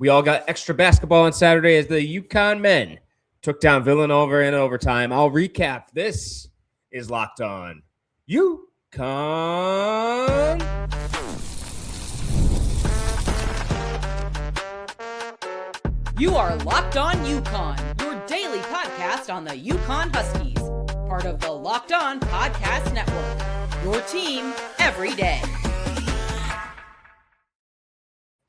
We all got extra basketball on Saturday as the UConn men took down Villanova in overtime. I'll recap. This is Locked On UConn. You are Locked On UConn, your daily podcast on the UConn Huskies, part of the Locked On Podcast Network, your team every day.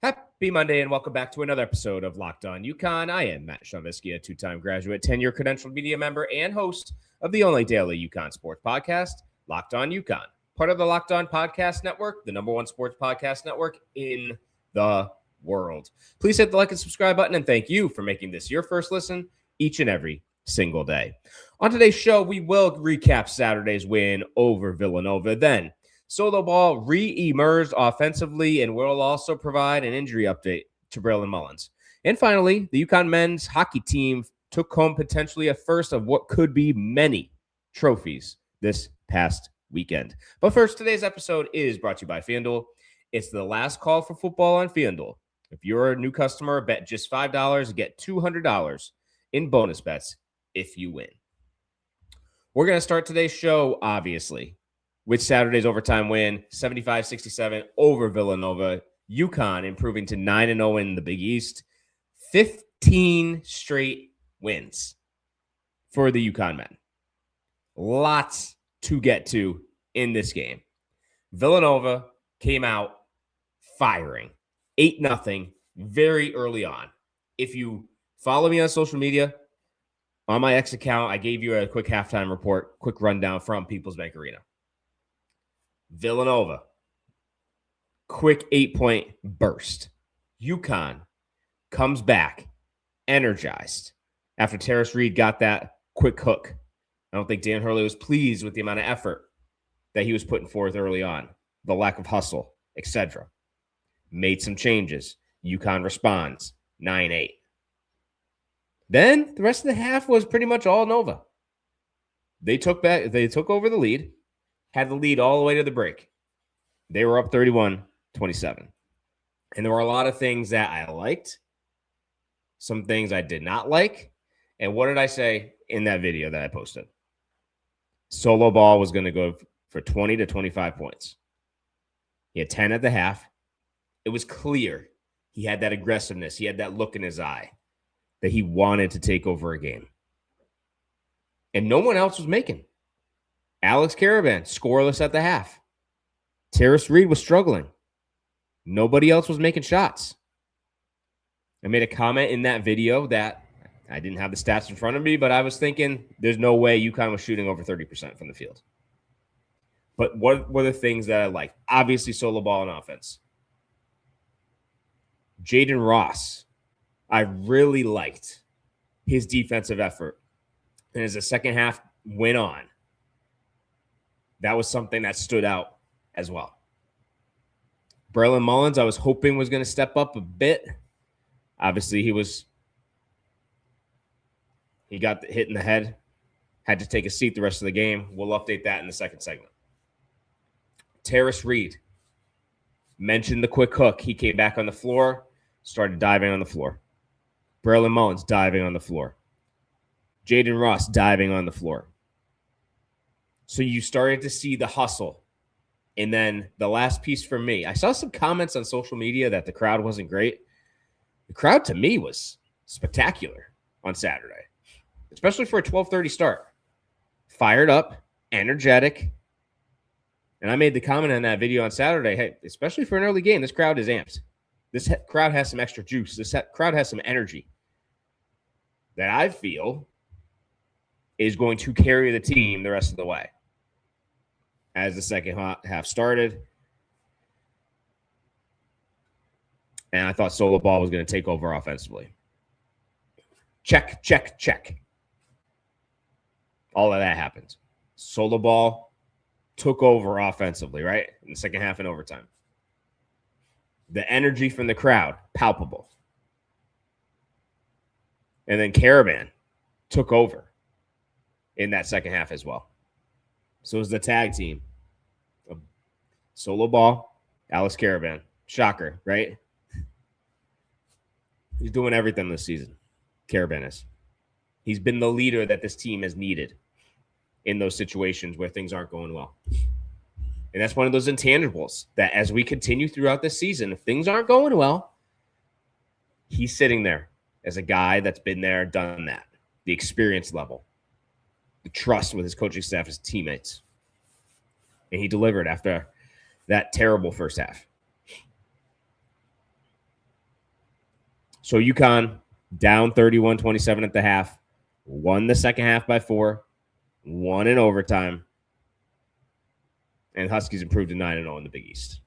Happy Monday and welcome back to another episode of Locked On UConn. I am Matt Schonvisky, a two-time graduate, 10-year credentialed media member, and host of the only daily UConn sports podcast, Locked On UConn, part of the Locked On Podcast Network, the number one sports podcast network in the world. Please hit the like and subscribe button, and thank you for making this your first listen each and every single day. On today's show, we will recap Saturday's win over Villanova. Then, Solo Ball re-emerged offensively, and we'll also provide an injury update to Braylon Mullins. And finally, the UConn men's hockey team took home potentially a first of what could be many trophies this past weekend. But first, today's episode is brought to you by FanDuel. It's the last call for football on FanDuel. If you're a new customer, bet just $5 and get $200 in bonus bets if you win. We're going to start today's show, obviously, with Saturday's overtime win, 75-67 over Villanova. UConn improving to 9-0 in the Big East. 15 straight wins for the UConn men. Lots to get to in this game. Villanova came out firing. 8-0 very early on. If you follow me on social media, on my X account, I gave you a quick halftime report, quick rundown from People's Bank Arena. Villanova, quick 8-point burst. UConn comes back, energized. After Terrace Reed got that quick hook, I don't think Dan Hurley was pleased with the amount of effort that he was putting forth early on, the lack of hustle, etc. Made some changes. UConn responds, 9-8. Then the rest of the half was pretty much all Nova. They took over the lead. Had the lead all the way to the break. They were up 31-27. And there were a lot of things that I liked, some things I did not like. And what did I say in that video that I posted? Solo Ball was going to go for 20 to 25 points. He had 10 at the half. It was clear he had that aggressiveness. He had that look in his eye that he wanted to take over a game. And no one else was making. Alex Karaban, scoreless at the half. Terrace Reed was struggling. Nobody else was making shots. I made a comment in that video that I didn't have the stats in front of me, but I was thinking there's no way UConn was shooting over 30% from the field. But what were the things that I liked? Obviously, Solo Ball and offense. Jaden Ross, I really liked his defensive effort. And as the second half went on, that was something that stood out as well. Braylon Mullins, I was hoping was going to step up a bit. Obviously, he got hit in the head, had to take a seat the rest of the game. We'll update that in the second segment. Terrace Reed mentioned the quick hook. He came back on the floor, started diving on the floor. Braylon Mullins diving on the floor. Jaden Ross diving on the floor. So you started to see the hustle. And then the last piece for me, I saw some comments on social media that the crowd wasn't great. The crowd to me was spectacular on Saturday, especially for a 12:30 start. Fired up, energetic. And I made the comment on that video on Saturday, hey, especially for an early game, this crowd is amped. This crowd has some extra juice. This crowd has some energy that I feel is going to carry the team the rest of the way. As the second half started, and I thought Solo Ball was going to take over offensively. Check, check, check. All of that happened. Solo Ball took over offensively, right? In the second half and overtime. The energy from the crowd, palpable. And then Karaban took over in that second half as well. So it was the tag team of Solo Ball, Alex Karaban. Shocker, right? He's doing everything this season. Karaban is. He's been the leader that this team has needed in those situations where things aren't going well. And that's one of those intangibles that as we continue throughout this season, if things aren't going well, he's sitting there as a guy that's been there, done that. The experience level, the trust with his coaching staff, his teammates. And he delivered after that terrible first half. So UConn down 31-27 at the half, won the second half by 4, won in overtime, and Huskies improved to 9-0 in the Big East.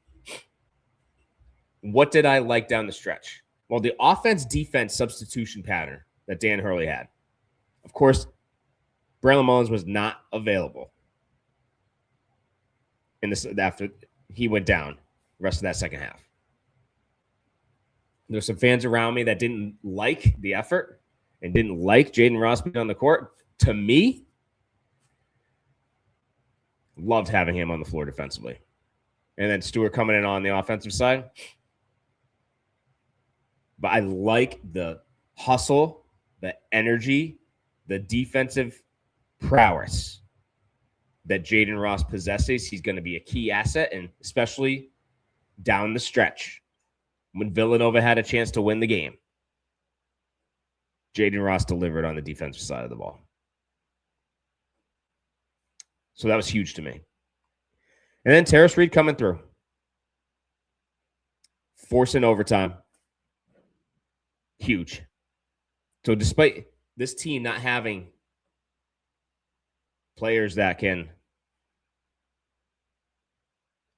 What did I like down the stretch? Well, the offense-defense substitution pattern that Dan Hurley had. Of course, Braylon Mullins was not available in this after he went down the rest of that second half. There's some fans around me that didn't like the effort and didn't like Jaden Ross being on the court. To me, loved having him on the floor defensively. And then Stewart coming in on the offensive side. But I like the hustle, the energy, the defensive prowess that Jaden Ross possesses. He's going to be a key asset, and especially down the stretch when Villanova had a chance to win the game. Jaden Ross delivered on the defensive side of the ball. So that was huge to me. And then Terrace Reed coming through. Forcing overtime. Huge. So despite this team not having players that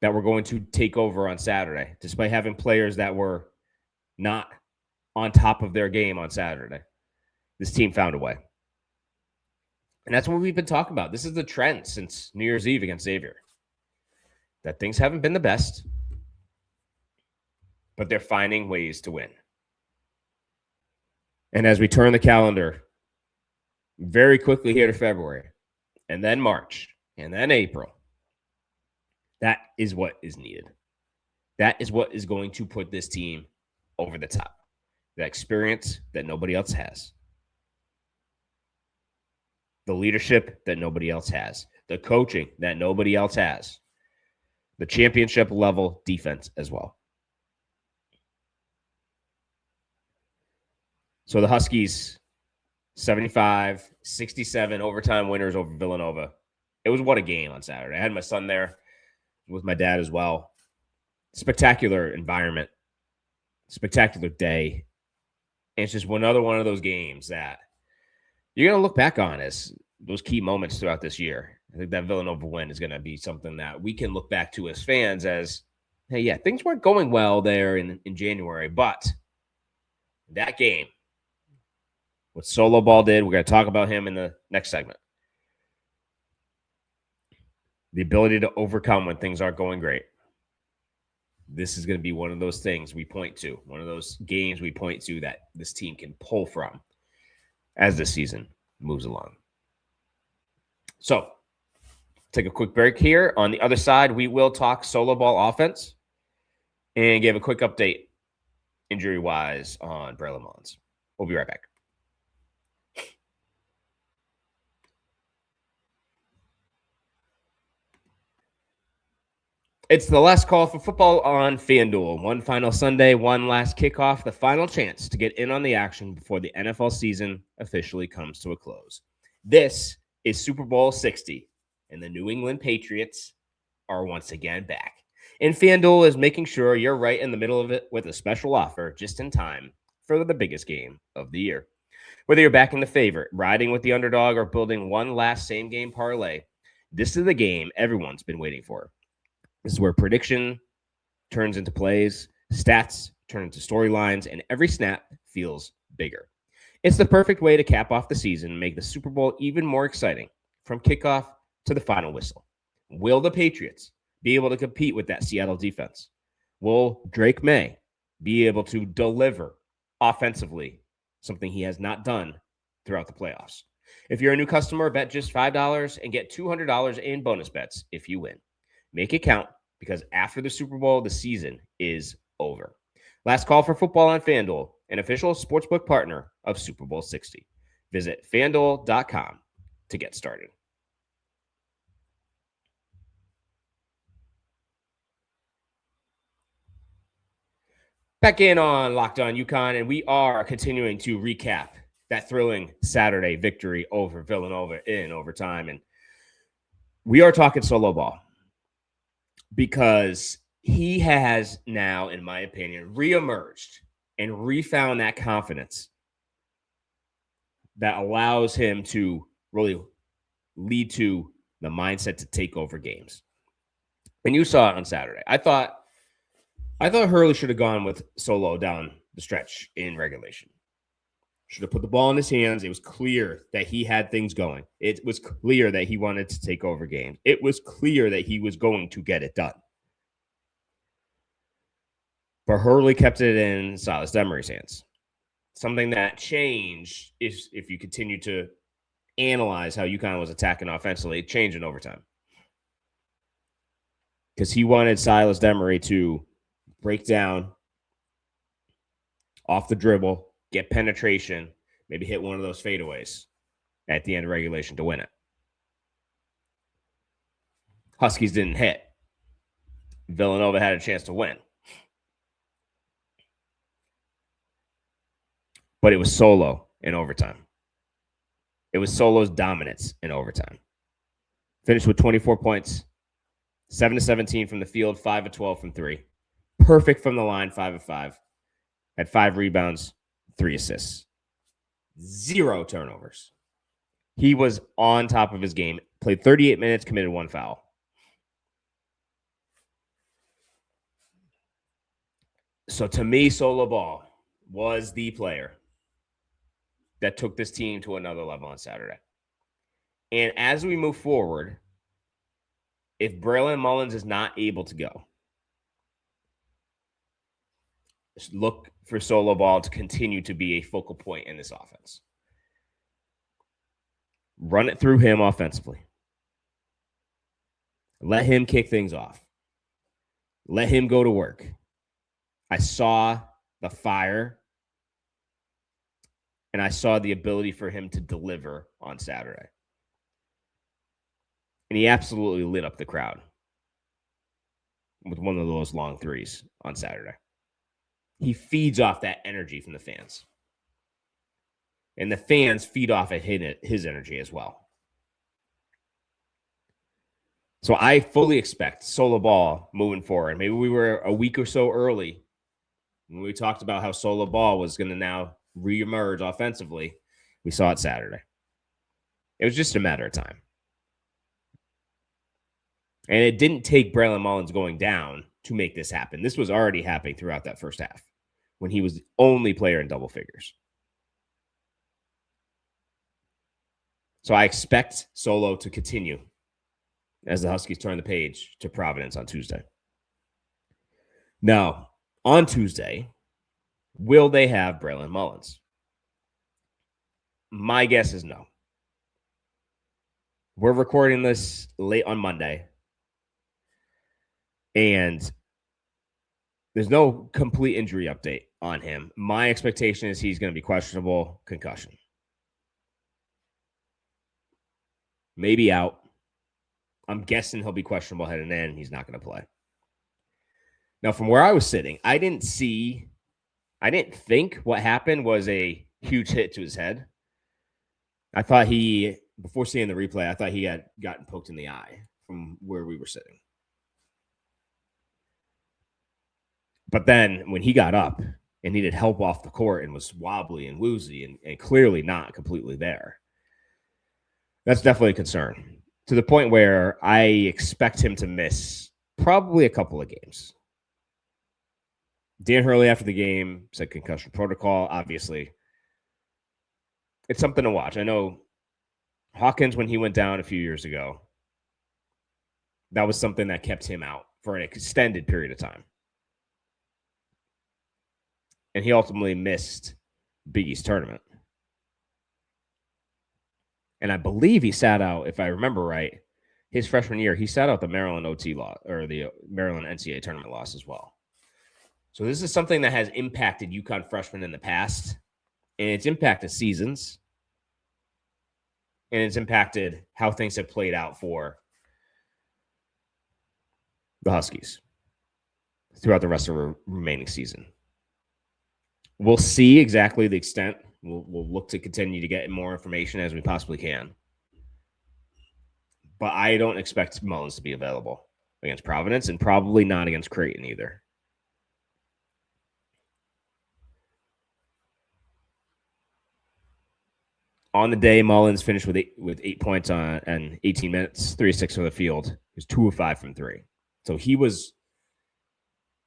were going to take over on Saturday, despite having players that were not on top of their game on Saturday, this team found a way. And that's what we've been talking about. This is the trend since New Year's Eve against Xavier. That things haven't been the best, but they're finding ways to win. And as we turn the calendar very quickly here to February, and then March, and then April, that is what is needed. That is what is going to put this team over the top. The experience that nobody else has. The leadership that nobody else has. The coaching that nobody else has. The championship level defense as well. So the Huskies, 75-67 overtime winners over Villanova. It was what a game on Saturday. I had my son there with my dad as well. Spectacular environment. Spectacular day. And it's just another one of those games that you're going to look back on as those key moments throughout this year. I think that Villanova win is going to be something that we can look back to as fans as, hey, yeah, things weren't going well there in January, but that game, what Solo Ball did, we're going to talk about him in the next segment. The ability to overcome when things aren't going great. This is going to be one of those things we point to, one of those games we point to that this team can pull from as the season moves along. So, take a quick break here. On the other side, we will talk Solo Ball offense and give a quick update injury-wise on Braylon Mullins. We'll be right back. It's the last call for football on FanDuel. One final Sunday, one last kickoff, the final chance to get in on the action before the NFL season officially comes to a close. This is Super Bowl 60, and the New England Patriots are once again back. And FanDuel is making sure you're right in the middle of it with a special offer just in time for the biggest game of the year. Whether you're backing the favorite, riding with the underdog, or building one last same-game parlay, this is the game everyone's been waiting for. This is where prediction turns into plays, stats turn into storylines, and every snap feels bigger. It's the perfect way to cap off the season and make the Super Bowl even more exciting, from kickoff to the final whistle. Will the Patriots be able to compete with that Seattle defense? Will Drake May be able to deliver offensively, something he has not done throughout the playoffs? If you're a new customer, bet just $5 and get $200 in bonus bets if you win. Make it count, because after the Super Bowl, the season is over. Last call for football on FanDuel, an official sportsbook partner of Super Bowl 60. Visit FanDuel.com to get started. Back in on Locked On UConn, and we are continuing to recap that thrilling Saturday victory over Villanova in overtime. And we are talking solo ball because he has now, in my opinion, reemerged and refound that confidence that allows him to really lead to the mindset to take over games. And you saw it on Saturday. I thought Hurley should have gone with solo down the stretch in regulation. Should have put the ball in his hands. It was clear that he had things going. It was clear that he wanted to take over games. It was clear that he was going to get it done. But Hurley kept it in Silas Demery's hands. Something that changed is if you continue to analyze how UConn was attacking offensively, it changed in overtime. Because he wanted Silas Demery to break down off the dribble, get penetration, maybe hit one of those fadeaways at the end of regulation to win it. Huskies didn't hit. Villanova had a chance to win. But it was solo in overtime. It was Solo's dominance in overtime. Finished with 24 points, 7 of 17 from the field, 5 of 12 from three. Perfect from the line, 5 of 5. Had 5 rebounds, 3 assists. 0 turnovers. He was on top of his game. Played 38 minutes, committed 1 foul. So to me, Solo Ball was the player that took this team to another level on Saturday. And as we move forward, if Braylon Mullins is not able to go, look for Solo Ball to continue to be a focal point in this offense. Run it through him offensively. Let him kick things off. Let him go to work. I saw the fire, and I saw the ability for him to deliver on Saturday. And he absolutely lit up the crowd with one of those long threes on Saturday. He feeds off that energy from the fans. And the fans feed off at his energy as well. So I fully expect Solo Ball moving forward. Maybe we were a week or so early when we talked about how Solo Ball was going to now reemerge offensively. We saw it Saturday. It was just a matter of time. And it didn't take Braylon Mullins going down to make this happen. This was already happening throughout that first half when he was the only player in double figures. So I expect Solo to continue as the Huskies turn the page to Providence on Tuesday. Now, on Tuesday, will they have Braylon Mullins? My guess is no. We're recording this late on Monday, and there's no complete injury update on him. My expectation is he's going to be questionable, concussion. Maybe out. I'm guessing he'll be questionable heading in. He's not going to play. Now, from where I was sitting, I didn't think what happened was a huge hit to his head. I thought before seeing the replay, I thought he had gotten poked in the eye from where we were sitting. But then when he got up and needed help off the court and was wobbly and woozy and clearly not completely there, that's definitely a concern, to the point where I expect him to miss probably a couple of games. Dan Hurley after the game said concussion protocol. Obviously, it's something to watch. I know Hawkins, when he went down a few years ago, that was something that kept him out for an extended period of time. And he ultimately missed Big East tournament. And I believe he sat out, if I remember right, his freshman year, he sat out the Maryland OT loss or the Maryland NCAA tournament loss as well. So this is something that has impacted UConn freshmen in the past, and it's impacted seasons, and it's impacted how things have played out for the Huskies throughout the rest of the remaining season. We'll see exactly the extent. We'll look to continue to get more information as we possibly can. But I don't expect Mullins to be available against Providence, and probably not against Creighton either. On the day, Mullins finished with 8 points and 18 minutes, 3 of 6 from the field. He was 2 of 5 from 3. So he was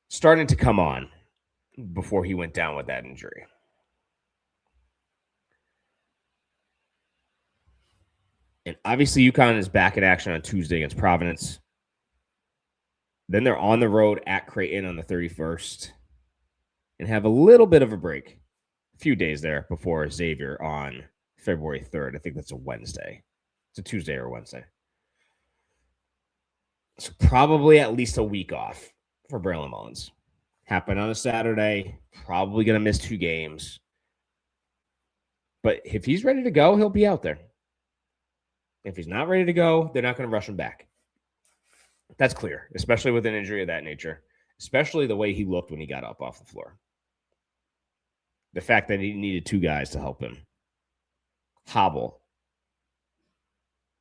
starting to come on before he went down with that injury. And obviously, UConn is back in action on Tuesday against Providence. Then they're on the road at Creighton on the 31st and have a little bit of a break, a few days there before Xavier on February 3rd. I think that's a Wednesday. It's a Tuesday or Wednesday. So probably at least a week off for Braylon Mullins. Happened on a Saturday, probably going to miss 2 games. But if he's ready to go, he'll be out there. If he's not ready to go, they're not going to rush him back. That's clear, especially with an injury of that nature, especially the way he looked when he got up off the floor. The fact that he needed 2 guys to help him hobble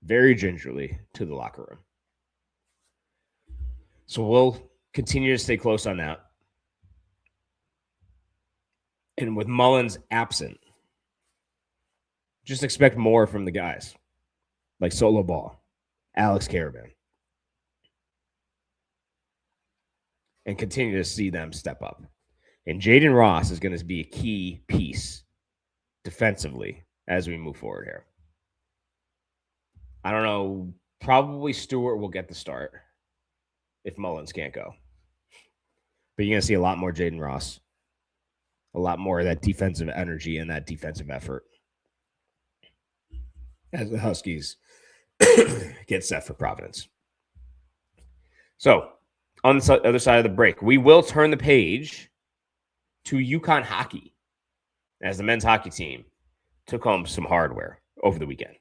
very gingerly to the locker room. So we'll continue to stay close on that. And with Mullins absent, just expect more from the guys like Solo Ball, Alex Karaban, and continue to see them step up. And Jaden Ross is going to be a key piece defensively as we move forward here. I don't know, probably Stewart will get the start if Mullins can't go. But you're going to see a lot more Jaden Ross, a lot more of that defensive energy and that defensive effort as the Huskies get set for Providence. So, on the other side of the break, we will turn the page to UConn hockey as the men's hockey team took home some hardware over the weekend.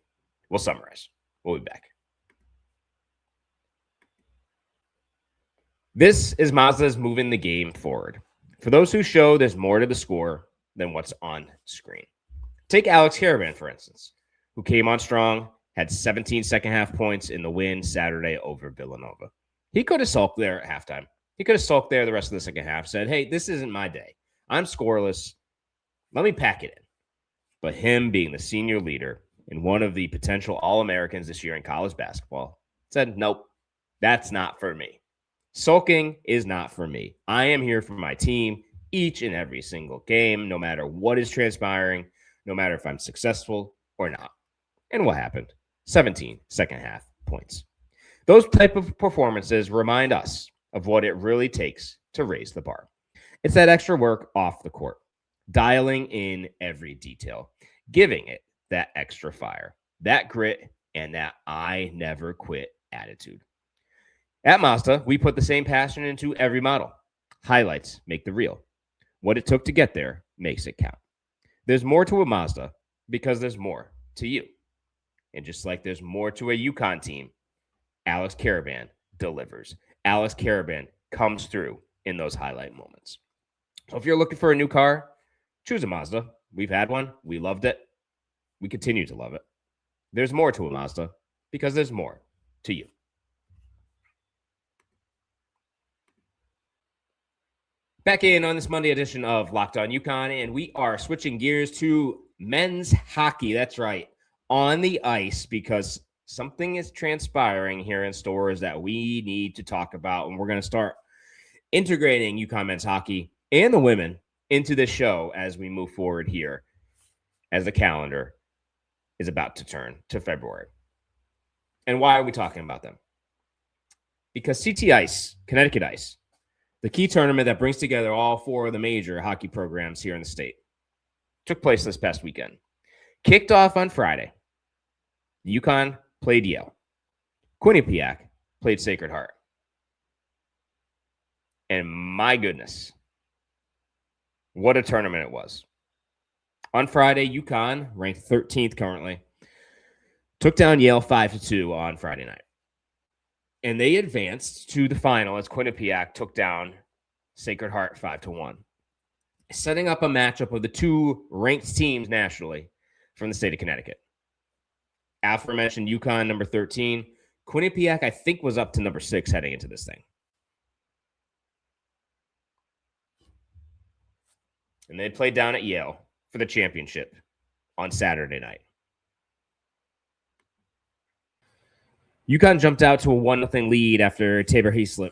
We'll summarize. We'll be back. This is Mazda's moving the game forward. For those who show there's more to the score than what's on screen. Take Alex Karaban, for instance, who came on strong, had 17 second-half points in the win Saturday over Villanova. He could have sulked there at halftime. He could have sulked there the rest of the second half, said, hey, this isn't my day. I'm scoreless. Let me pack it in. But him being the senior leader and one of the potential All-Americans this year in college basketball said, nope, that's not for me. Sulking is not for me. I am here for my team each and every single game, no matter what is transpiring, no matter if I'm successful or not. And what happened? 17 second-half points. Those type of performances remind us of what it really takes to raise the bar. It's that extra work off the court, dialing in every detail, giving it that extra fire, that grit, and that I never quit attitude. At Mazda, we put the same passion into every model. Highlights make the reel. What it took to get there makes it count. There's more to a Mazda because there's more to you. And just like there's more to a UConn team, Alex Karaban delivers. Alex Karaban comes through in those highlight moments. So if you're looking for a new car, choose a Mazda. We've had one. We loved it. We continue to love it. There's more to a Mazda because there's more to you. Back in on this Monday edition of Locked On UConn, and we are switching gears to men's hockey. That's right, on the ice, because something is transpiring here in stores that we need to talk about, and we're going to start integrating UConn men's hockey and the women into this show as we move forward here, as the calendar is about to turn to February. And why are we talking about them? Because CT Ice, Connecticut Ice, the key tournament that brings together all 4 of the major hockey programs here in the state, took place this past weekend. Kicked off on Friday. UConn played Yale. Quinnipiac played Sacred Heart. And my goodness, What a tournament it was. On Friday, UConn, ranked 13th currently, took down Yale 5-2 on Friday night. And they advanced to the final as Quinnipiac took down Sacred Heart 5-1, setting up a matchup of the two ranked teams nationally from the state of Connecticut. Aforementioned UConn, number 13. Quinnipiac, I think, was up to number 6 heading into this thing. And they played down at Yale for the championship on Saturday night. UConn jumped out to a 1-0 lead after Tabor Heaslip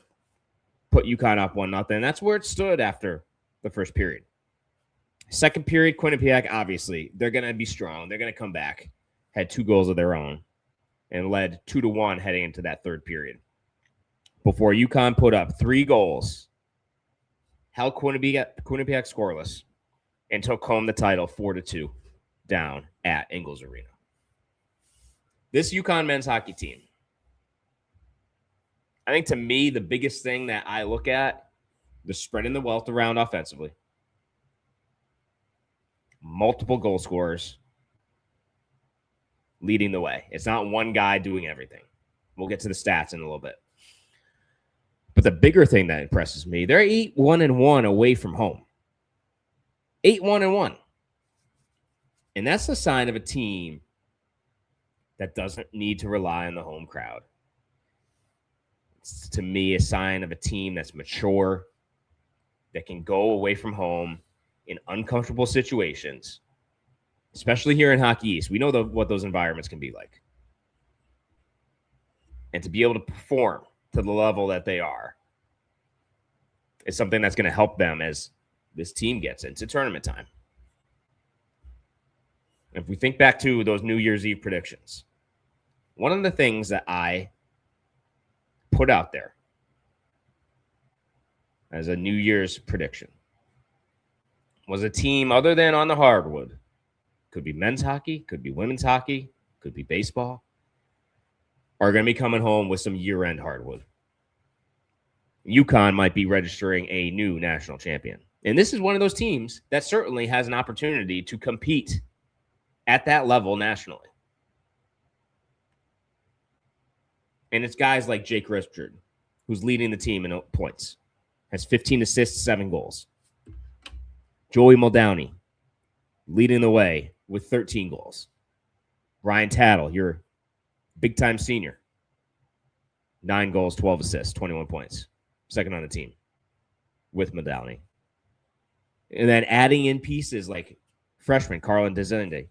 put UConn up 1-0. That's where it stood after the first period. Second period, Quinnipiac, obviously, they're going to be strong. They're going to come back. Had 2 goals of their own and led 2-1 heading into that third period. Before UConn put up 3 goals, held Quinnipiac scoreless, and took home the title 4-2 down at Ingalls Arena. This UConn men's hockey team, I think to me, the biggest thing that I look at, the spreading the wealth around offensively, multiple goal scorers leading the way. It's not one guy doing everything. We'll get to the stats in a little bit. But the bigger thing that impresses me, they're 8-1-1 away from home. 8-1-1. And that's a sign of a team that doesn't need to rely on the home crowd. It's, to me, a sign of a team that's mature, that can go away from home in uncomfortable situations, especially here in Hockey East. We know what those environments can be like. And to be able to perform to the level that they are is something that's going to help them as this team gets into tournament time. If we think back to those New Year's Eve predictions, one of the things that I put out there as a New Year's prediction was a team other than on the hardwood. Could be men's hockey, could be women's hockey, could be baseball, are going to be coming home with some year-end hardwood. UConn might be registering a new national champion. And this is one of those teams that certainly has an opportunity to compete at that level nationally. And it's guys like Jake Richard, who's leading the team in points, has 15 assists, 7 goals. Joey Muldowney, leading the way with 13 goals. Ryan Tattle, your big-time senior, 9 goals, 12 assists, 21 points. Second on the team with Muldowney. And then adding in pieces like freshman Carlin Dezende,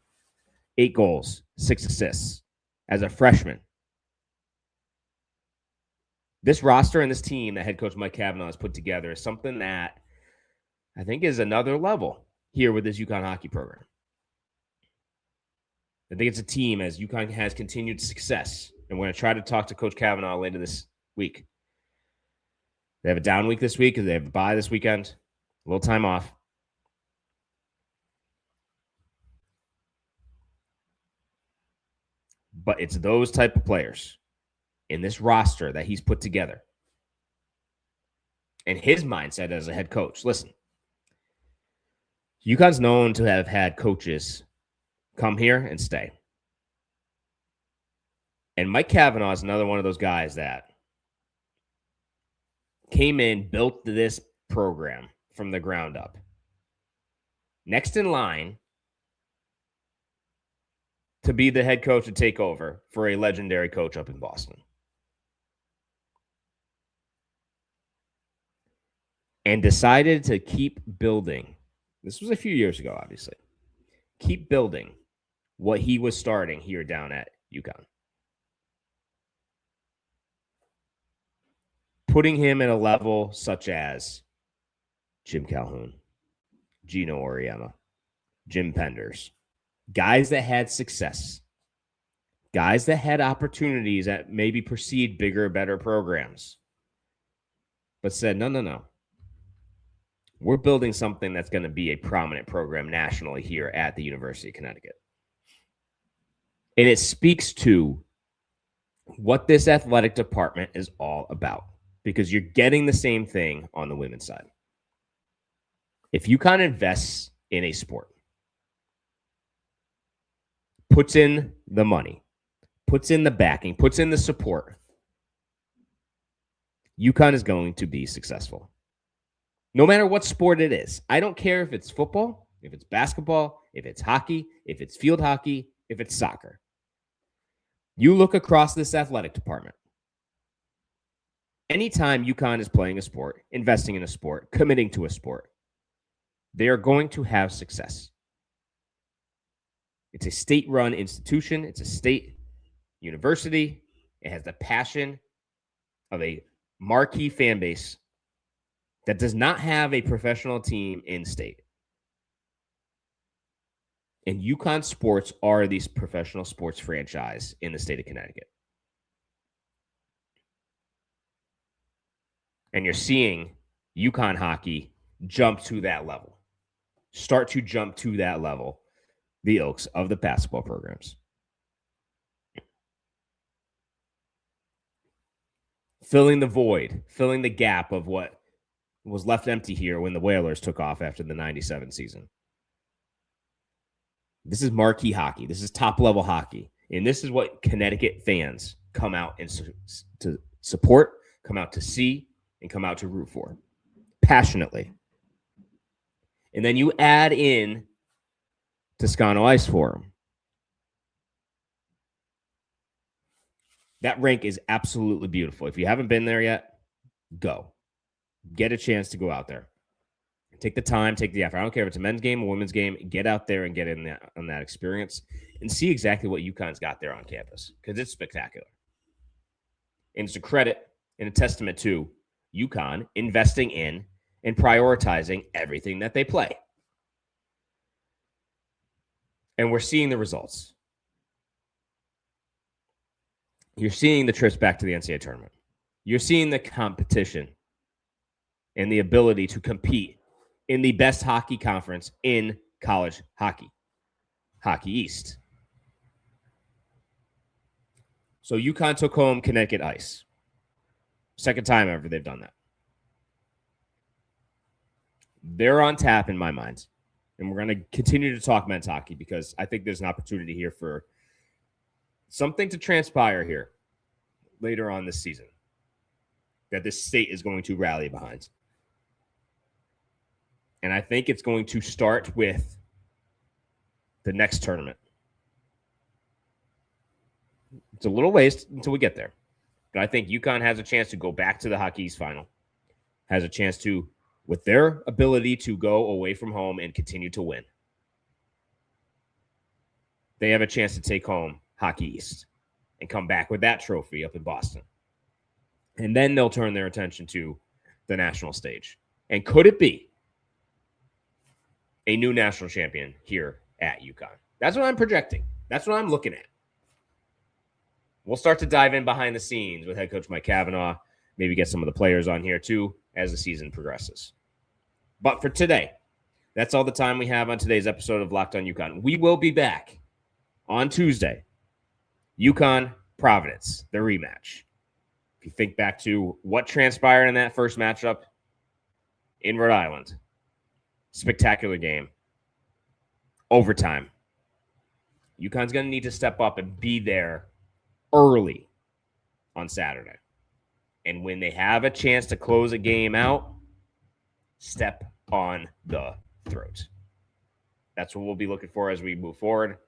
8 goals, 6 assists as a freshman. This roster and this team that head coach Mike Cavanaugh has put together is something that I think is another level here with this UConn hockey program. I think it's a team, as UConn has continued success, and we're going to try to talk to Coach Cavanaugh later this week. They have a down week this week because they have a bye this weekend, a little time off. But it's those type of players in this roster that he's put together. And his mindset as a head coach. Listen, UConn's known to have had coaches come here and stay. And Mike Cavanaugh is another one of those guys that came in, built this program from the ground up. Next in line to be the head coach to take over for a legendary coach up in Boston. And decided to keep building. This was a few years ago, obviously. Keep building what he was starting here down at UConn. Putting him at a level such as Jim Calhoun, Gino Oriema, Jim Penders. Guys that had success. Guys that had opportunities that maybe precede bigger, better programs. But said, no. We're building something that's going to be a prominent program nationally here at the University of Connecticut. And it speaks to what this athletic department is all about, because you're getting the same thing on the women's side. If UConn invests in a sport, puts in the money, puts in the backing, puts in the support, UConn is going to be successful. No matter what sport it is. I don't care if it's football, if it's basketball, if it's hockey, if it's field hockey, if it's soccer. You look across this athletic department. Anytime UConn is playing a sport, investing in a sport, committing to a sport, they are going to have success. It's a state-run institution. It's a state university. It has the passion of a marquee fan base that does not have a professional team in state. And UConn sports are the professional sports franchise in the state of Connecticut. And you're seeing UConn hockey jump to that level. Start to jump to that level, the ilks of the basketball programs. Filling the void, filling the gap of what was left empty here when the Whalers took off after the 97 season. This is marquee hockey. This is top-level hockey. And this is what Connecticut fans come out and to support, come out to see, and come out to root for passionately. And then you add in Toscano Ice Forum. That rink is absolutely beautiful. If you haven't been there yet, go. Get a chance to go out there. Take the time, take the effort. I don't care if it's a men's game or women's game. Get out there and get in on that experience and see exactly what UConn's got there on campus because it's spectacular. And it's a credit and a testament to UConn investing in and prioritizing everything that they play. And we're seeing the results. You're seeing the trips back to the NCAA tournament. You're seeing the competition and the ability to compete in the best hockey conference in college hockey, Hockey East. So UConn took home Connecticut Ice. Second time ever they've done that. They're on tap in my mind. And we're going to continue to talk men's hockey because I think there's an opportunity here for something to transpire here later on this season that this state is going to rally behind. And I think it's going to start with the next tournament. It's a little ways until we get there. But I think UConn has a chance to go back to the Hockey East final. Has a chance to, with their ability to go away from home and continue to win. They have a chance to take home Hockey East and come back with that trophy up in Boston. And then they'll turn their attention to the national stage. And could it be a new national champion here at UConn? That's what I'm projecting. That's what I'm looking at. We'll start to dive in behind the scenes with head coach Mike Cavanaugh, maybe get some of the players on here too as the season progresses. But for today, that's all the time we have on today's episode of Locked on UConn. We will be back on Tuesday. UConn Providence, the rematch. If you think back to what transpired in that first matchup in Rhode Island, spectacular game. Overtime. UConn's going to need to step up and be there early on Saturday. And when they have a chance to close a game out, step on the throat. That's what we'll be looking for as we move forward.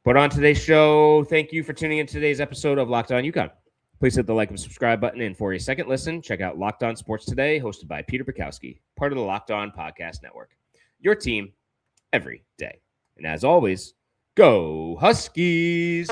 But on today's show, thank you for tuning in to today's episode of Locked on UConn. Please hit the like and subscribe button. And for a second listen, check out Locked on Sports Today, hosted by Peter Bukowski, part of the Locked on Podcast Network. Your team every day. And as always, go Huskies!